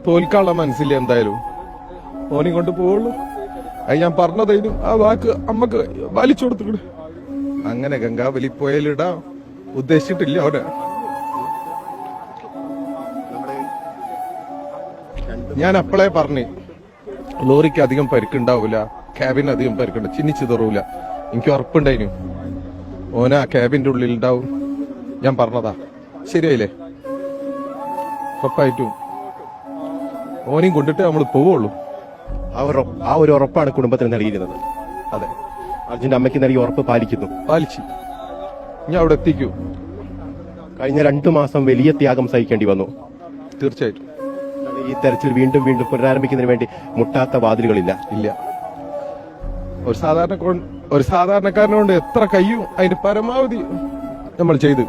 തോൽക്കാനുള്ള മനസ്സില്ല എന്തായാലും. ഓനെ കൊണ്ട് പോവുള്ളൂ. അത് ഞാൻ പറഞ്ഞതായിരുന്നു. ആ വാക്ക് അമ്മക്ക് വലിച്ചു കൊടുത്തിട്ട് അങ്ങനെ ഗംഗാവലി പോയാലിടാ ഉദ്ദേശിച്ചിട്ടില്ല അവനെ. ഞാൻ അപ്പളേ പറഞ്ഞു ലോറിക്ക് അധികം പരിക്കുണ്ടാവൂല, ക്യാബിന് അധികം പരിക്കുണ്ട്, ചിന്നിച്ചിതറൂല. എനിക്ക് ഉറപ്പുണ്ടായിരുന്നു ഓന ആ ക്യാബിന്റെ ഉള്ളിൽ ഉണ്ടാവും. ഞാൻ പറഞ്ഞതാ, ശരിയായില്ലേ? ഉറപ്പായിട്ടും ഓനെയും കൊണ്ടിട്ട് നമ്മൾ പോവുള്ളൂ. ആ ഒരു ഉറപ്പാണ് കുടുംബത്തിന് നൽകിയിരുന്നത്. അതെ, അർജുന്റെ അമ്മയ്ക്ക് നൽകിയ ഉറപ്പ് പാലിച്ചു. ഞാൻ അവിടെ എത്തിക്കൂ. കഴിഞ്ഞ 2 മാസം വലിയ ത്യാഗം സഹിക്കേണ്ടി വന്നു. തീർച്ചയായിട്ടും ഈ തെരച്ചിൽ വീണ്ടും വീണ്ടും പുനരാരംഭിക്കുന്നതിന് വേണ്ടി മുട്ടാത്ത വാതിലുകളില്ല. ഇല്ല. ഒരു സാധാരണക്കാരനെ കൊണ്ട് എത്ര കഴിയും അതിന്റെ പരമാവധി നമ്മൾ ചെയ്തു.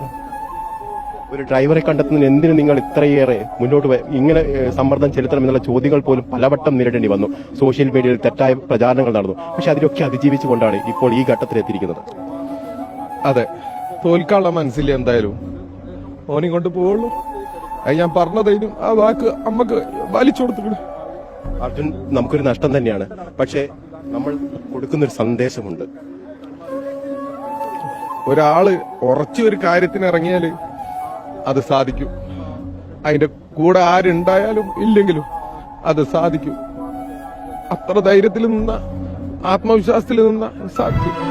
ഒരു ഡ്രൈവറെ കണ്ടെത്തുന്നതിന് എന്തിനു നിങ്ങൾ ഇത്രയേറെ മുന്നോട്ട് ഇങ്ങനെ സമ്മർദ്ദം ചെലുത്തണം എന്നുള്ള ചോദ്യങ്ങൾ പോലും പലവട്ടം നേരിടേണ്ടി വന്നു. സോഷ്യൽ മീഡിയയിൽ തെറ്റായ പ്രചാരണങ്ങൾ നടന്നു. പക്ഷെ അതിലൊക്കെ അതിജീവിച്ചുകൊണ്ടാണ് ഇപ്പോൾ ഈ ഘട്ടത്തിലെത്തിയിരിക്കുന്നത്. അതെ, തോൽക്കാനുള്ള മനസ്സില്ല എന്തായാലും. ഓനെയും കൊണ്ട് പോവുള്ളൂ. അത് ഞാൻ പറഞ്ഞതായിരുന്നു. ആ വാക്ക് അമ്മക്ക് വലിച്ചു കൊടുത്തിട്ട് അർജുൻ നമുക്കൊരു നഷ്ടം തന്നെയാണ്. പക്ഷെ നമ്മൾ കൊടുക്കുന്നൊരു സന്ദേശമുണ്ട്. ഒരാള് ഉറച്ചൊരു കാര്യത്തിന് ഇറങ്ങിയാല് അത് സാധിക്കും. അതിന്റെ കൂടെ ആരുണ്ടായാലും ഇല്ലെങ്കിലും അത് സാധിക്കും. അത്ര ധൈര്യത്തിൽ നിന്ന, ആത്മവിശ്വാസത്തിൽ നിന്ന സാധിക്കും.